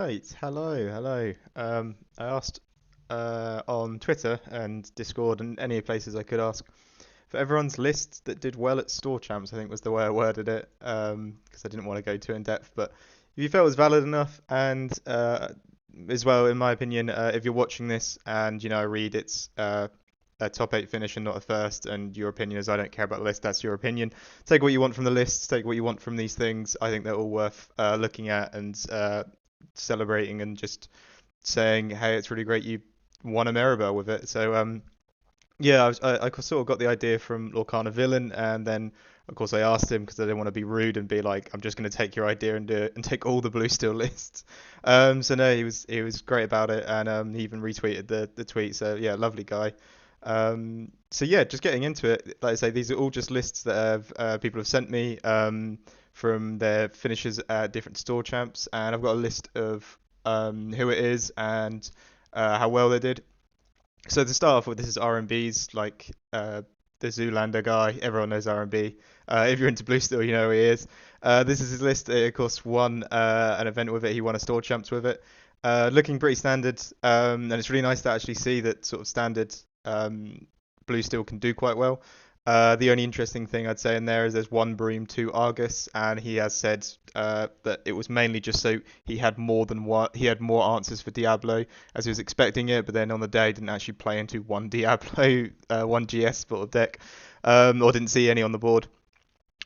Right, hello. I asked on Twitter and Discord and any places I could ask for everyone's list that did well at store champs, I think was the way I worded it, because I didn't want to go too in depth. But if you felt it was valid enough, and as well, in my opinion, if you're watching this and I read it's a top eight finish and not a first, and your opinion is I don't care about the list, that's your opinion. Take what you want from the list, take what you want from these things. I think they're all worth looking at and celebrating and just saying, hey, it's really great you won a Maribel with it. So yeah, I sort of got the idea from Lorcana Villain, and then of course I asked him because I didn't want to be rude and be like, I'm just going to take your idea and do it and take all the blue steel lists. So no, he was great about it, and he even retweeted the tweet. So yeah, lovely guy. So yeah, just getting into it. Like I say, these are all just lists that have people have sent me from their finishes at different store champs, and I've got a list of who it is and how well they did. So to start off with, this is R&B's like the Zoolander guy. Everyone knows R&B. If you're into Blue Steel, you know who he is. This is his list. He, of course, won an event with it. He won a store champs with it. Looking pretty standard, and it's really nice to actually see that sort of standard Blue Steel can do quite well. The only interesting thing I'd say in there is there's one broom, two Argus, and he has said that it was mainly just so he had more than one, he had more answers for Diablo as he was expecting it, but then on the day didn't actually play into one Diablo, one GS sort of deck, or didn't see any on the board.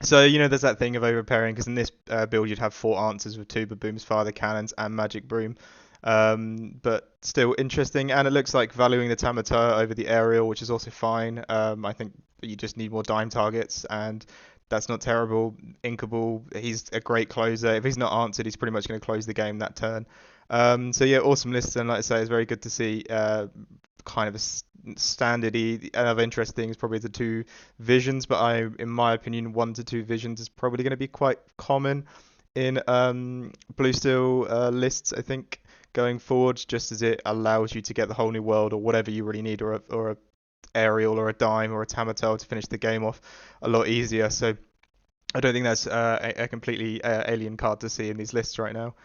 So there's that thing of overpairing because in this build you'd have four answers with two Babooms, Father Cannons, and Magic Broom. But still interesting, and it looks like valuing the Tamatar over the aerial, which is also fine. I think you just need more dime targets, and that's not terrible. Inkable, he's a great closer. If he's not answered, he's pretty much going to close the game that turn. So yeah, awesome list, and like I say, it's very good to see kind of a standardy. Another interesting is probably the two visions, but in my opinion, one to two visions is probably going to be quite common in Blue Steel lists. I think going forward, just as it allows you to get the whole new world or whatever you really need, or a aerial or a dime or a Tamatel to finish the game off a lot easier. So I don't think that's a completely alien card to see in these lists right now.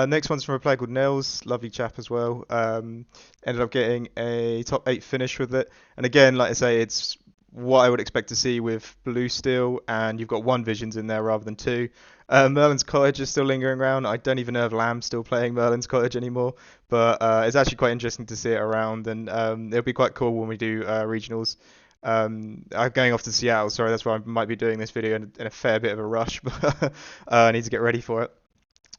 Next one's from a player called Nels, lovely chap as well. Ended up getting a top eight finish with it, and again, like I say, it's what I would expect to see with Blue Steel, and you've got one Visions in there rather than two. Merlin's Cottage is still lingering around. I don't even know if Lamb's still playing Merlin's Cottage anymore, but it's actually quite interesting to see it around, and it'll be quite cool when we do regionals. I'm going off to Seattle, sorry, that's why I might be doing this video in a fair bit of a rush, but I need to get ready for it.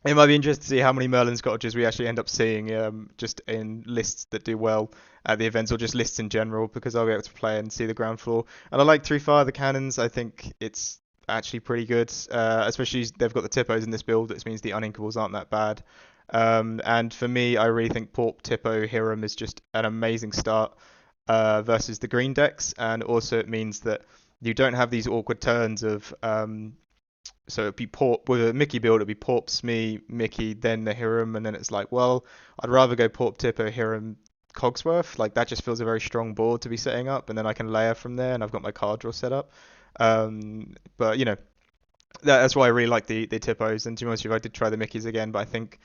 It might be interesting to see how many Merlin's cottages we actually end up seeing just in lists that do well at the events or just lists in general because I'll be able to play and see the ground floor. And I like Three Fire the Cannons. I think it's actually pretty good, especially they've got the Tippos in this build, which means the uninkables aren't that bad. And for me, I really think Porp, Tippo, Hiram is just an amazing start versus the green decks. And also it means that you don't have these awkward turns of so it'd be Porp with a Mickey build. It'd be Porp, Smee, Mickey, then the Hiram, and then it's like, well, I'd rather go Porp, Tipper, Hiram, Cogsworth. Like that just feels a very strong board to be setting up, and then I can layer from there, and I've got my card draw set up. But that's why I really like the Tippos. And to be honest, with you, I did try the Mickeys again, but I think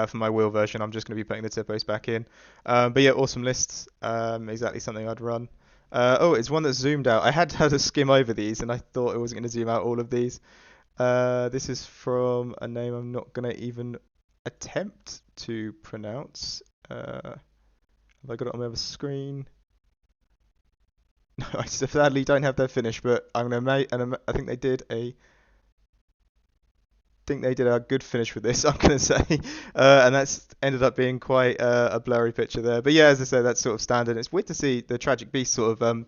for my wheel version, I'm just going to be putting the Tippos back in. But yeah, awesome lists. Exactly something I'd run. Oh, it's one that's zoomed out. I had a skim over these, and I thought it wasn't going to zoom out all of these. This is from a name I'm not gonna even attempt to pronounce. Have I got it on my other screen? No, I sadly don't have their finish, but I'm gonna make, and I think they did a good finish with this. I'm gonna say, and that's ended up being quite a blurry picture there. But yeah, as I say, that's sort of standard. It's weird to see the Tragic Beast sort of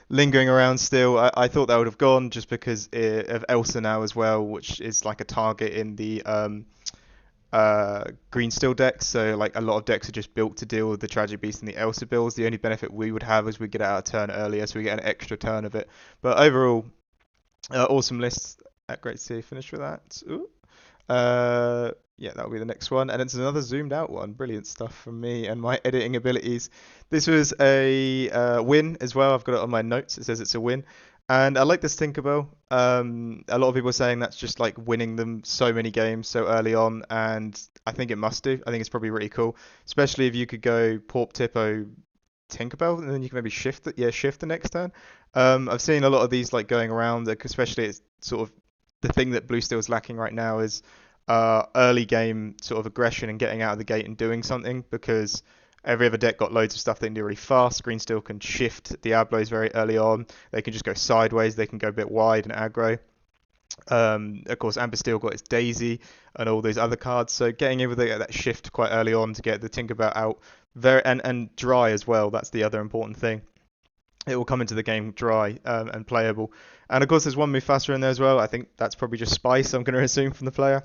lingering around still. I thought that would have gone just because of Elsa now as well, which is like a target in the green steel decks. So like a lot of decks are just built to deal with the Tragic Beast and the Elsa builds. The only benefit we would have is we get out a turn earlier, so we get an extra turn of it. But overall, awesome list. Great to see you finish with that. Ooh. Yeah, that'll be the next one. And it's another zoomed out one. Brilliant stuff from me and my editing abilities. This was a win as well. I've got it on my notes. It says it's a win. And I like this Tinkerbell. A lot of people are saying that's just like winning them so many games so early on, and I think it must do. I think it's probably really cool, especially if you could go Porp Tippo Tinkerbell, and then you can maybe shift the next turn. I've seen a lot of these like going around, like, especially it's sort of the thing that Blue Steel's lacking right now is early game sort of aggression and getting out of the gate and doing something because every other deck got loads of stuff they can do really fast. Green Steel can shift Diablos very early on. They can just go sideways. They can go a bit wide and aggro. Of course, Amber Steel got its Daisy and all those other cards. So getting able to get that shift quite early on to get the Tinkerbell out very and dry as well. That's the other important thing. It will come into the game dry and playable. And of course, there's one Mufasa in there as well. I think that's probably just spice. I'm going to assume from the player.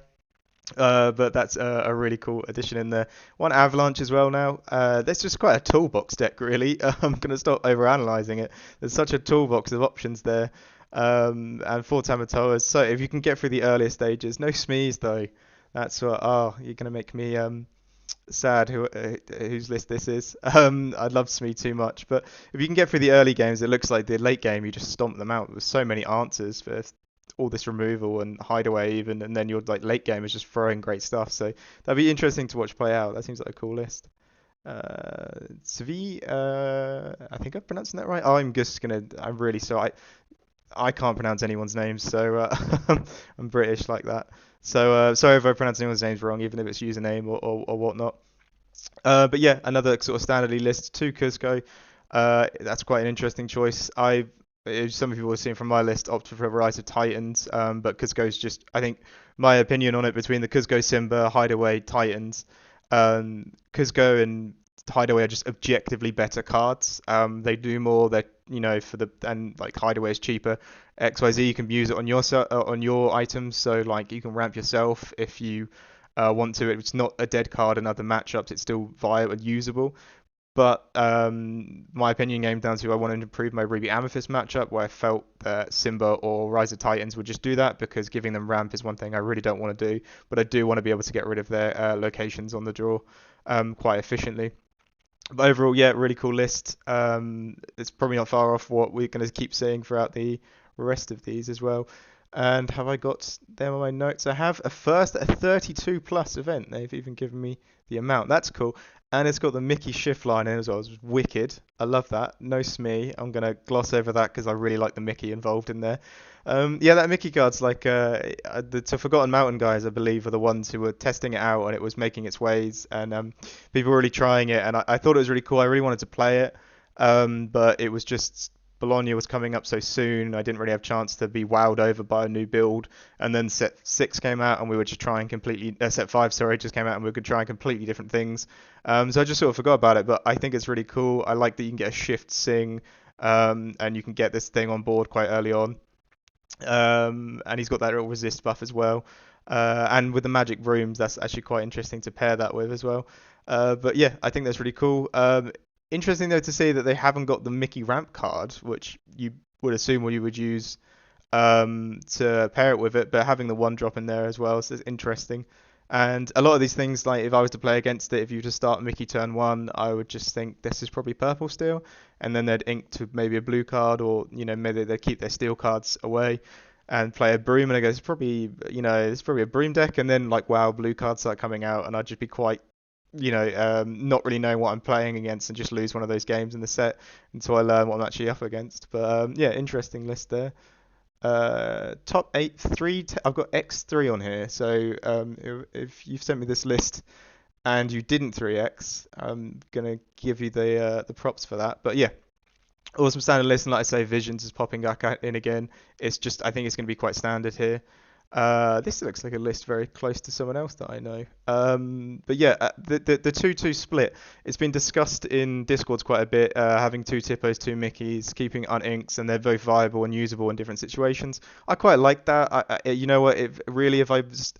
But that's a really cool addition in there. One Avalanche as well now. There's just quite a toolbox deck, really. I'm going to stop overanalyzing it. There's such a toolbox of options there. And four Tamatoas. So if you can get through the earlier stages, no Smees though. That's what. Oh, you're going to make me sad whose list this is. I love Smee too much, but if you can get through the early games, it looks like the late game you just stomp them out with so many answers for all this removal and hideaway even, and then your like late game is just throwing great stuff. So that'd be interesting to watch play out. That seems like a cool list. Svi, I think I'm pronouncing that right. I'm just gonna. I'm really sorry. I can't pronounce anyone's names, so I'm British like that. So sorry if I pronounce anyone's names wrong, even if it's username or whatnot. But yeah, another sort of standardly list, two Cusco. That's quite an interesting choice. Some of people have seen from my list, opted for a Rise of Titans, but Cusco's just, I think, my opinion on it between the Cusco Simba, Hideaway, Titans, Cusco and Hideaway are just objectively better cards. They do more. They for the and like Hideaway is cheaper. XYZ you can use it on your items, so like you can ramp yourself if you want to. It's not a dead card in other matchups. It's still viable and usable. But my opinion came down to I wanted to improve my Ruby Amethyst matchup, where I felt that Simba or Rise of Titans would just do that because giving them ramp is one thing I really don't want to do, but I do want to be able to get rid of their locations on the draw quite efficiently. But overall, yeah, really cool list. It's probably not far off what we're going to keep seeing throughout the rest of these as well. And have I got them on my notes? I have a first a 32 plus event. They've even given me the amount. That's cool. And it's got the Mickey shift line in as well. It's wicked. I love that. No Smee. I'm gonna gloss over that because I really like the Mickey involved in there. Yeah, that Mickey card's like the Forgotten Mountain guys, I believe, are the ones who were testing it out and it was making its ways, and people were really trying it, and I thought it was really cool. I really wanted to play it, but it was just Bologna was coming up so soon. I didn't really have a chance to be wowed over by a new build. And then set 6 came out and we were just trying completely, set 5, sorry, just came out and we were trying completely different things. So I just sort of forgot about it, but I think it's really cool. I like that you can get a shift sing, and you can get this thing on board quite early on. And he's got that little resist buff as well. And with the magic rooms, that's actually quite interesting to pair that with as well. But yeah, I think that's really cool. Interesting though to see that they haven't got the Mickey ramp card, which you would assume what you would use to pair it with it, but having the one drop in there as well is interesting. And a lot of these things, like if I was to play against it, if you just start Mickey turn 1, I would just think this is probably purple steel, and then they'd ink to maybe a blue card, or maybe they'd keep their steel cards away and play a broom, and I go, it's probably a broom deck, and then like wow, blue cards start coming out, and I'd just be quite not really knowing what I'm playing against and just lose one of those games in the set until I learn what I'm actually up against. But yeah, interesting list there. Top 8, 3. I've got X3 on here. So if you've sent me this list and you didn't 3X, I'm gonna give you the props for that. But yeah, awesome standard list, and like I say, Visions is popping back in again. It's just I think it's gonna be quite standard here. This looks like a list very close to someone else that I know. But yeah, the 2-2 split. It's been discussed in Discords quite a bit. Having 2 Tippos, 2 Mickeys, keeping uninks, and they're both viable and usable in different situations. I quite like that. You know what? If I just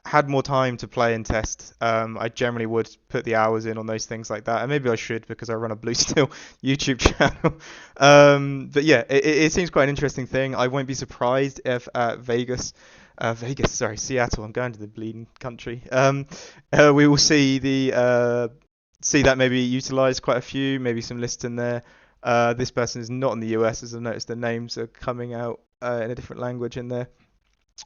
had more time to play and test, I generally would put the hours in on those things like that, and maybe I should because I run a Blue Steel YouTube channel. But yeah, it seems quite an interesting thing. I won't be surprised if Seattle. I'm going to the bleeding country. We will see that maybe utilized quite a few, maybe some lists in there. This person is not in the US, as I've noticed the names are coming out in a different language in there.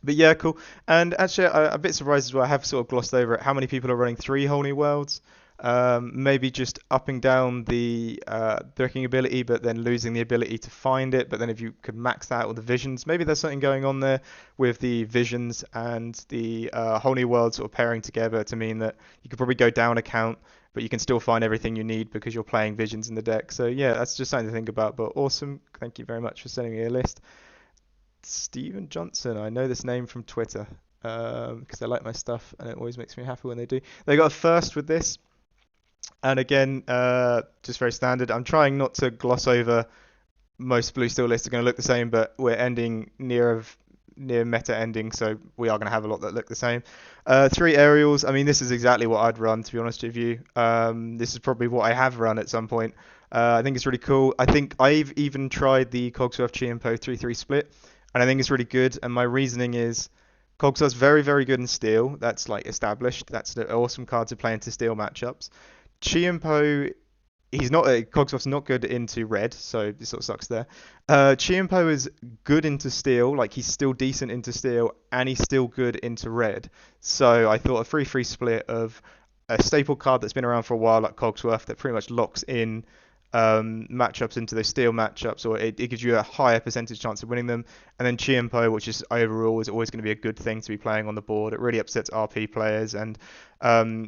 But yeah, cool. And actually, I'm a bit surprised as well. I have sort of glossed over it. How many people are running three whole new worlds? Maybe just upping down the breaking ability, but then losing the ability to find it. But then if you could max that out with the visions, maybe there's something going on there with the visions and the whole new world sort of pairing together to mean that you could probably go down a count, but you can still find everything you need because you're playing visions in the deck. So yeah, that's just something to think about. But awesome. Thank you very much for sending me a list. Steven Johnson. I know this name from Twitter because they like my stuff and it always makes me happy when they do. They got a first with this, and again, just very standard. I'm trying not to gloss over most blue steel lists are going to look the same, but we're ending near meta ending, so we are going to have a lot that look the same. Three aerials. I mean, this is exactly what I'd run, to be honest with you. This is probably what I have run at some point. I think it's really cool. I think I've even tried the Cogsworth Chiempo 3-3 split, and I think it's really good. And my reasoning is Cogsworth's very, very good in steel. That's like established. That's an awesome card to play into steel matchups. Chiempo, he's not Cogsworth's not good into red, so it sort of sucks there. Chiempo is good into steel, like he's still decent into steel, and he's still good into red. So I thought a 3-3 split of a staple card that's been around for a while, like Cogsworth, that pretty much locks in matchups into those steel matchups, or it gives you a higher percentage chance of winning them. And then Chiempo, which is overall is always going to be a good thing to be playing on the board. It really upsets RP players, and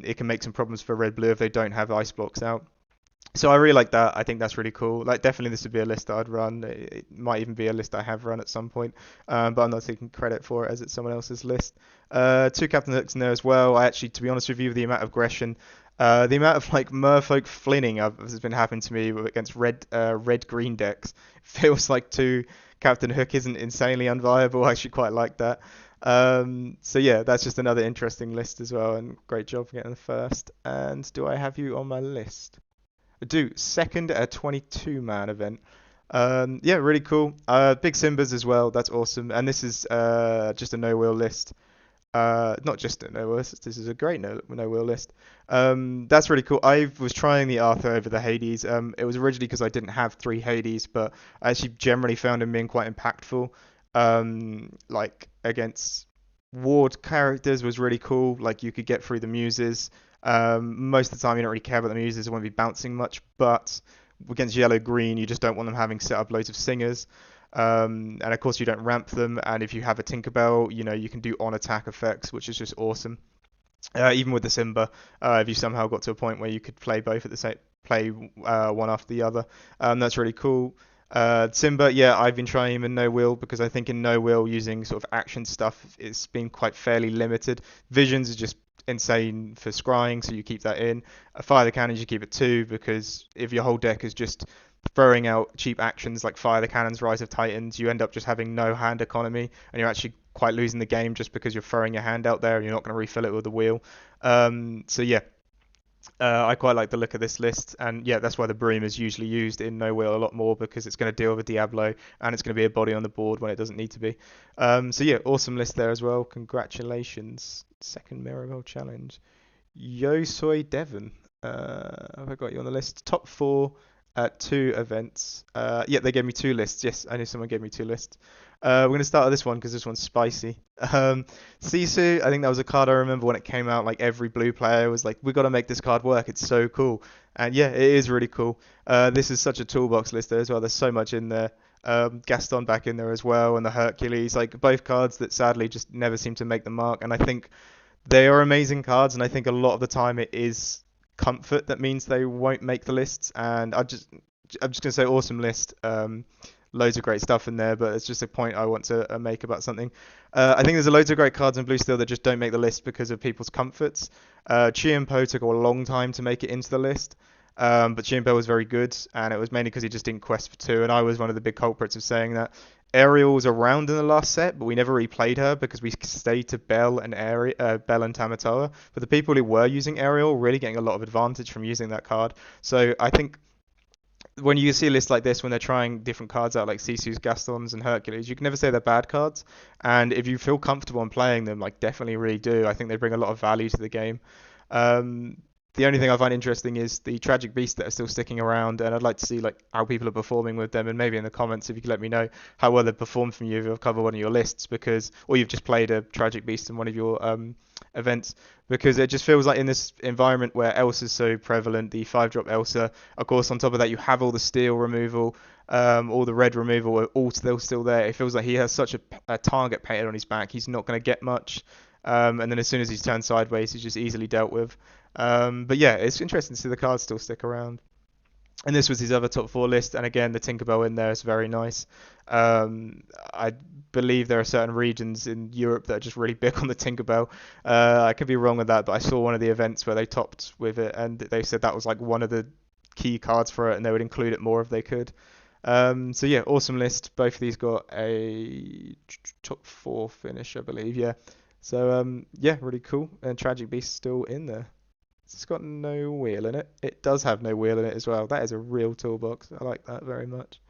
it can make some problems for red blue if they don't have ice blocks out. So I really like that. I think that's really cool. Like definitely this would be a list that I'd run. It might even be a list I have run at some point, but I'm not taking credit for it as it's someone else's list. Two Captain Hooks in there as well. I actually, to be honest with you, the amount of aggression, the amount of like merfolk flinning has been happening to me against red green decks. It feels like two Captain Hook isn't insanely unviable. I actually quite like that. So yeah, that's just another interesting list as well, and great job for getting the first. And do I have you on my list? I do. Second at a 22-man event. Yeah, really cool. Big Simbas as well. That's awesome. And this is just a no-wheel list. Not just a no-wheel list. This is a great no-wheel list. That's really cool. I was trying the Arthur over the Hades. It was originally because I didn't have three Hades, but I actually generally found him being quite impactful. Like against ward characters was really cool. Like you could get through the muses. Most of the time you don't really care about the muses, they won't be bouncing much, but against yellow green you just don't want them having set up loads of singers. And of course you don't ramp them, and if you have a Tinkerbell, you know, you can do on attack effects, which is just awesome. Even with the Simba, if you somehow got to a point where you could play both at the same, play one after the other, that's really cool. Simba, yeah, I've been trying him in no wheel because I think in no wheel using sort of action stuff it's been quite fairly limited. Visions is just insane for scrying, so you keep that in. Fire the cannons, you keep it two because if your whole deck is just throwing out cheap actions like Fire the Cannons, Rise of Titans, you end up just having no hand economy, and you're actually quite losing the game just because you're throwing your hand out there and you're not going to refill it with a wheel. So yeah, I quite like the look of this list, and yeah, that's why the Broom is usually used in No Wheel a lot more because it's going to deal with Diablo and it's going to be a body on the board when it doesn't need to be. So yeah, awesome list there as well. Congratulations, second Mirabelle challenge. Yo soy Devon. Have I got you on the list? Top four at two events. Yeah, they gave me two lists. Yes, I knew someone gave me two lists. We're going to start with this one because this one's spicy. Sisu, I think that was a card I remember when it came out. Like every blue player was like, "We got to make this card work. It's so cool." And yeah, it is really cool. This is such a toolbox list there as well. There's so much in there. Gaston back in there as well, and the Hercules, like both cards that sadly just never seem to make the mark. And I think they are amazing cards, and I think a lot of the time it is comfort that means they won't make the lists. And I'm just gonna say awesome list. Loads of great stuff in there, but it's just a point I want to make about something. I think there's a loads of great cards in blue steel that just don't make the list because of people's comforts. Chiempo took a long time to make it into the list, but Chiempo was very good, and it was mainly because he just didn't quest for two, and I was one of the big culprits of saying that. Ariel was around in the last set, but we never really played her because we stayed to Bell and Bell and Tamatoa. But the people who were using Ariel really getting a lot of advantage from using that card. So I think when you see a list like this, when they're trying different cards out, like Sisu's, Gaston's, and Hercules, you can never say they're bad cards. And if you feel comfortable in playing them, like definitely really do. I think they bring a lot of value to the game. Um, The only thing I find interesting is the tragic beasts that are still sticking around, and I'd like to see like how people are performing with them, and maybe in the comments if you could let me know how well they've performed from you if you've covered one of your lists, because or you've just played a tragic beast in one of your events, because it just feels like in this environment where Elsa's so prevalent, the 5-drop Elsa, of course on top of that you have all the steel removal, all the red removal are all still there. It feels like he has such a target painted on his back, he's not going to get much. And then as soon as he's turned sideways, he's just easily dealt with. But yeah, it's interesting to see the cards still stick around. And this was his other top four list, and again the Tinkerbell in there is very nice. I believe there are certain regions in Europe that are just really big on the Tinkerbell. I could be wrong with that, but I saw one of the events where they topped with it, and they said that was like one of the key cards for it, and they would include it more if they could. So yeah, awesome list. Both of these got a top four finish, I believe. Yeah. So yeah, really cool. And Tragic Beast still in there. It's got no wheel in it. It does have no wheel in it as well. That is a real toolbox. I like that very much.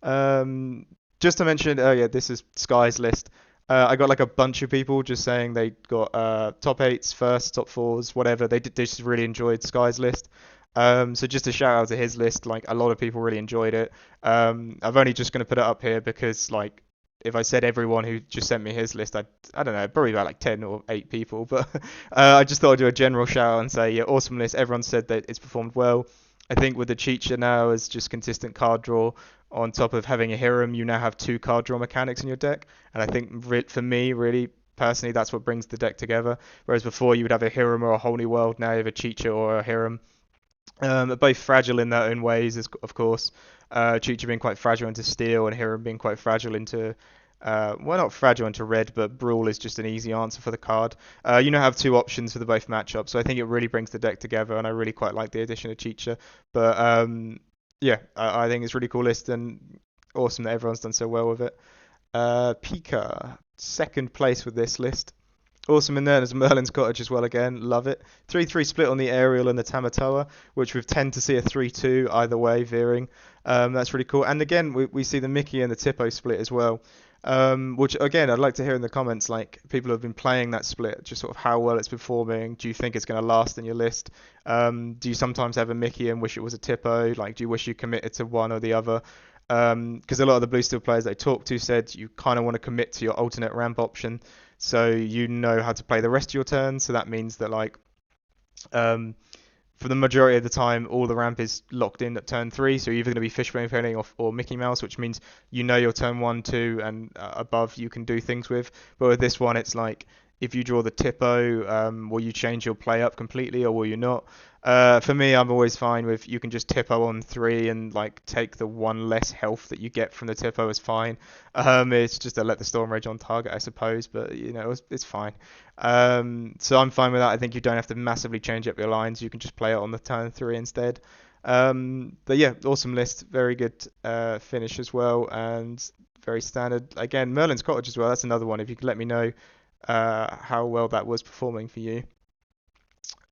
Um, just to mention, yeah, this is Sky's list. I got like a bunch of people just saying they got top eights, first, top fours, whatever. They just really enjoyed Sky's list. So just a shout out to his list. Like a lot of people really enjoyed it. I've only just going to put it up here because like if I said everyone who just sent me his list, I don't know, probably about like 10 or 8 people. But I just thought I'd do a general shout out and say, yeah, awesome list. Everyone said that it's performed well. I think with the Cheater now as just consistent card draw on top of having a Hiram, you now have 2 card draw mechanics in your deck. And I think for me, really, personally, that's what brings the deck together. Whereas before you would have a Hiram or a Whole New World, now you have a Cheater or a Hiram. Both fragile in their own ways, of course. Chucha being quite fragile into steel, and Hiram being quite fragile into, well, not fragile into red, but Brawl is just an easy answer for the card. You now have 2 options for the both matchups, so I think it really brings the deck together, and I really quite like the addition of Chicha. But yeah, I think it's a really cool list, and awesome that everyone's done so well with it. Pika, second place with this list. Awesome in there. There's Merlin's Cottage as well again. Love it. 3-3 split on the Aerial and the Tamatoa, which we tend to see a 3-2 either way veering. That's really cool. And again, we see the Mickey and the Tippo split as well. Which again, I'd like to hear in the comments, like people who have been playing that split, just sort of how well it's performing. Do you think it's going to last in your list? Do you sometimes have a Mickey and wish it was a Tippo? Like, do you wish you committed to one or the other? Because a lot of the Blue Steel players they talked to said you kind of want to commit to your alternate ramp option, so you know how to play the rest of your turn. So that means that like for the majority of the time, all the ramp is locked in at turn 3. So you're either going to be Fishbone Penny or Mickey Mouse, which means you know your turn 1, 2, and above you can do things with. But with this one, it's like if you draw the Tippo, will you change your play up completely or will you not? For me, I'm always fine with you can just Tippo on 3 and like take the 1 less health that you get from the Tippo is fine. It's just to let the Storm Rage on target, I suppose, but you know it's fine. So I'm fine with that. I think you don't have to massively change up your lines. You can just play it on the turn 3 instead. But yeah, awesome list, very good finish as well, and very standard. Again, Merlin's Cottage as well. That's another one. If you could let me know how well that was performing for you.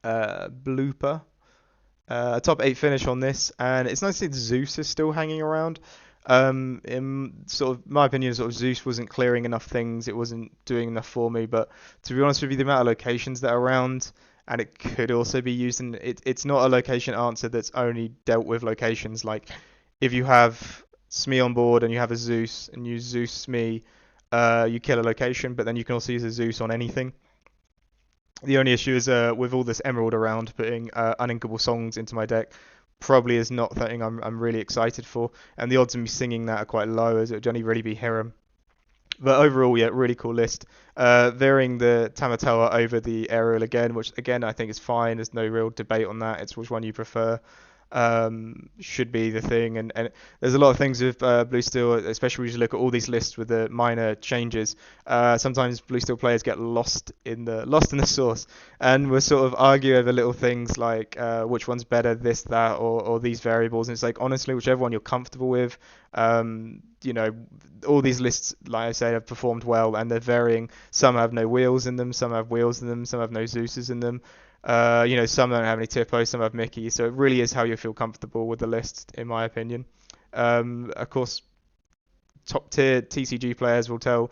Blooper. A top 8 finish on this, and it's nice to see that Zeus is still hanging around. In sort of my opinion, sort of Zeus wasn't clearing enough things, it wasn't doing enough for me. But to be honest with you, the amount of locations that are around, and it could also be used in it's not a location answer that's only dealt with locations. Like if you have Smee on board and you have a Zeus and use Zeus Smee, you kill a location, but then you can also use a Zeus on anything. The only issue is with all this emerald around, putting uninkable songs into my deck probably is not something I'm really excited for, and the odds of me singing that are quite low, as it would only really be Hiram. But overall, yeah, really cool list. Varying the Tamatoa over the Aerial again, which again I think is fine. There's no real debate on that. It's which one you prefer. Should be the thing, and there's a lot of things with Blue Steel, especially when you look at all these lists with the minor changes. Sometimes Blue Steel players get lost in the sauce, and we'll sort of argue over little things like which one's better, this, that, or these variables. And it's like honestly, whichever one you're comfortable with. You know, all these lists, like I say, have performed well, and they're varying. Some have no wheels in them, some have wheels in them, some have no Zeuses in them. You know, some don't have any Tippo, some have Mickey, so it really is how you feel comfortable with the list, in my opinion. Of course, top tier TCG players will tell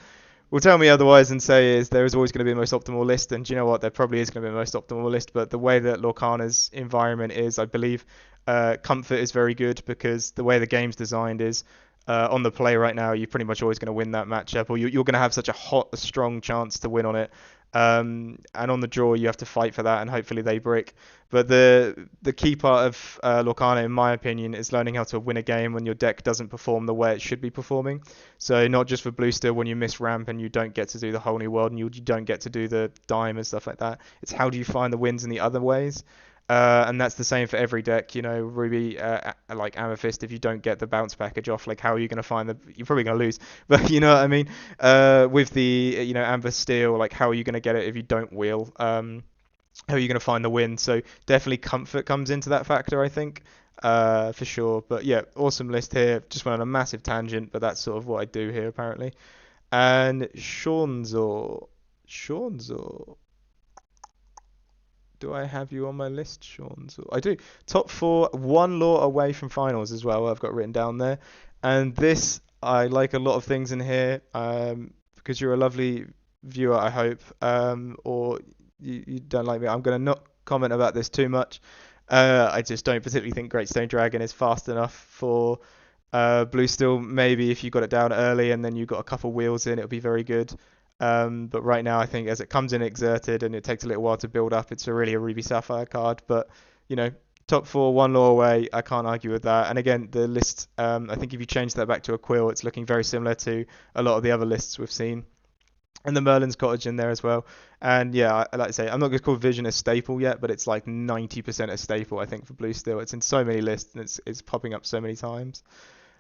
will tell me otherwise and say is there is always going to be the most optimal list, and do you know what? There probably is going to be the most optimal list, but the way that Lorcana's environment is, I believe, comfort is very good because the way the game's designed is on the play right now, you're pretty much always going to win that matchup, or you're going to have such a hot, a strong chance to win on it. And on the draw, you have to fight for that, and hopefully they brick. But the key part of Lorcana, in my opinion, is learning how to win a game when your deck doesn't perform the way it should be performing. So not just for blue steel when you miss ramp and you don't get to do the whole new world and you don't get to do the dime and stuff like that. It's how do you find the wins in the other ways. And that's the same for every deck, you know, Ruby, like Amethyst, if you don't get the bounce package off, like how are you going to find the, you're probably going to lose, but you know what I mean? With the, you know, Amber Steel, like how are you going to get it if you don't wheel? How are you going to find the win? So definitely comfort comes into that factor, I think, for sure. But yeah, awesome list here. Just went on a massive tangent, but that's sort of what I do here apparently. And Shawnzor. Do I have you on my list, Shawnzor? I do. Top four, one law away from finals as well. I've got written down there. And this, I like a lot of things in here. Because you're a lovely viewer, I hope. Or you don't like me. I'm going to not comment about this too much. I just don't particularly think Great Stone Dragon is fast enough for Blue Steel. Maybe if you got it down early and then you got a couple wheels in, it'll be very good. But right now, I think as it comes in exerted and it takes a little while to build up, it's really a Ruby Sapphire card. But you know, top four, one law away. I can't argue with that. And again, the list. I think if you change that back to a quill, it's looking very similar to a lot of the other lists we've seen. And the Merlin's Cottage in there as well. And yeah, I like to say, I'm not going to call Vision a staple yet, but it's like 90% a staple, I think, for Blue Steel. It's in so many lists and it's popping up so many times.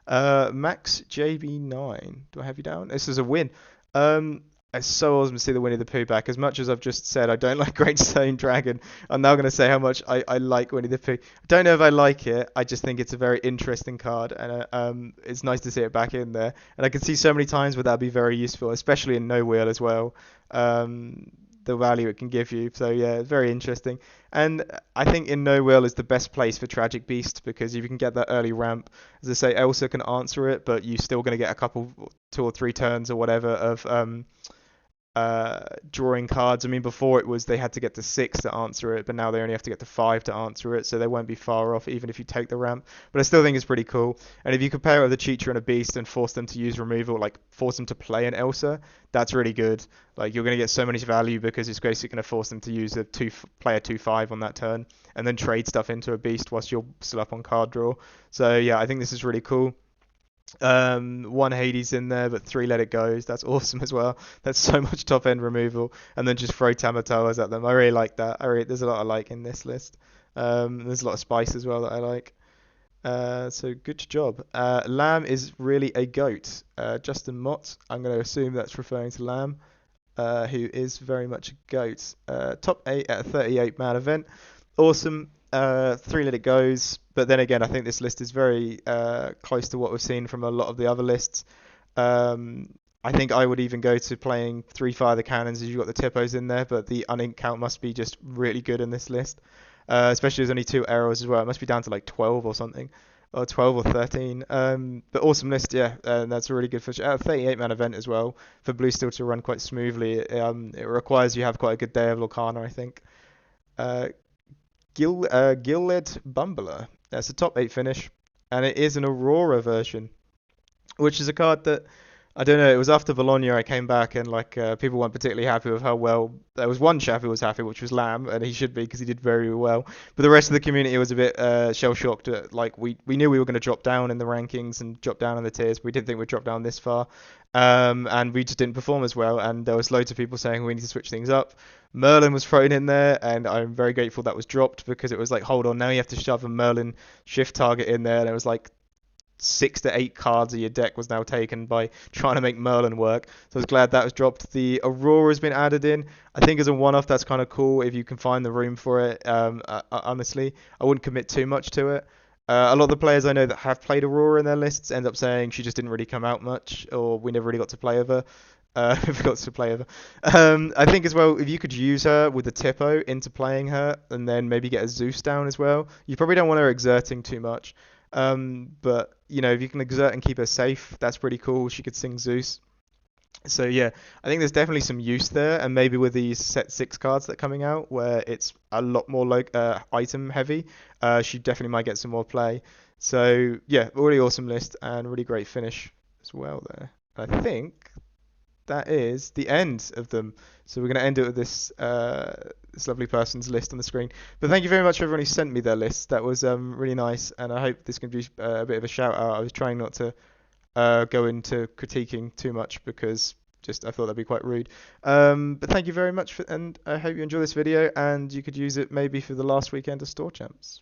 Max JB9. Do I have you down? This is a win. It's so awesome to see the Winnie the Pooh back. As much as I've just said I don't like Great Stone Dragon, I'm now going to say how much I like Winnie the Pooh. I don't know if I like it. I just think it's a very interesting card, and it's nice to see it back in there. And I can see so many times where that'd be very useful, especially in No Wheel as well. The value it can give you. So yeah, it's very interesting. And I think in No Will is the best place for Tragic Beast because if you can get that early ramp, as I say, Elsa can answer it, but you're still going to get a couple, 2 or 3 turns or whatever of drawing cards. I mean, before it was they had to get to 6 to answer it, but now they only have to get to 5 to answer it, so they won't be far off even if you take the ramp. But I still think it's pretty cool. And if you compare it with a Cheater and a Beast and force them to use removal, like force them to play an Elsa, that's really good. Like you're going to get so much value because it's basically going to force them to use a play a 2/5 on that turn and then trade stuff into a Beast whilst you're still up on card draw. So yeah, I think this is really cool. One Hades in there, but 3 Let It Goes. That's awesome as well. That's so much top end removal, and then just throw Tamatoas at them. I really like that. There's a lot I like in this list. There's a lot of spice as well that I like. So good job. Lamb is really a goat. Justin Mott. I'm going to assume that's referring to Lamb, who is very much a goat. Top 8 at a 38 man event. Awesome. 3 Let It Goes, but then again, I think this list is very close to what we've seen from a lot of the other lists. I think I would even go to playing 3 Fire the Cannons as you've got the Tippos in there, but the unink count must be just really good in this list. Especially there's only 2 arrows as well. It must be down to like 12 or something, or 12 or 13. But awesome list, yeah, and that's really good for a 38 man event as well for Blue Steel to run quite smoothly. It requires you have quite a good day of Lorcana, I think. Gilled Bumbler. That's a top 8 finish, and it is an Aurora version, which is a card that I don't know. It was after Bologna I came back and like people weren't particularly happy with how well. There was one chap who was happy, which was Lamb, and he should be because he did very well. But the rest of the community was a bit shell shocked. Like we knew we were going to drop down in the rankings and drop down in the tiers. But we didn't think we'd drop down this far, and we just didn't perform as well. And there was loads of people saying we need to switch things up. Merlin was thrown in there, and I'm very grateful that was dropped because it was like, hold on, now you have to shove a Merlin shift target in there, and it was like 6 to 8 cards of your deck was now taken by trying to make Merlin work. So I was glad that was dropped. The Aurora's been added in. I think as a one-off, that's kind of cool if you can find the room for it. Honestly, I wouldn't commit too much to it. A lot of the players I know that have played Aurora in their lists end up saying she just didn't really come out much, or we never really got to play with her. Forgot to play with her. I think as well, if you could use her with the Tippo into playing her, and then maybe get a Zeus down as well, you probably don't want her exerting too much. But you know, if you can exert and keep her safe, that's pretty cool. She could sing Zeus. So yeah, I think there's definitely some use there, and maybe with these set six cards that are coming out, where it's a lot more like item heavy, she definitely might get some more play. So yeah, really awesome list and really great finish as well there. I think that is the end of them. So we're going to end it with this lovely person's list on the screen. But thank you very much for everyone who sent me their list. That was really nice, and I hope this can be a bit of a shout out. I was trying not to go into critiquing too much because just I thought that'd be quite rude. But thank you very much and I hope you enjoy this video and you could use it maybe for the last weekend of Store Champs.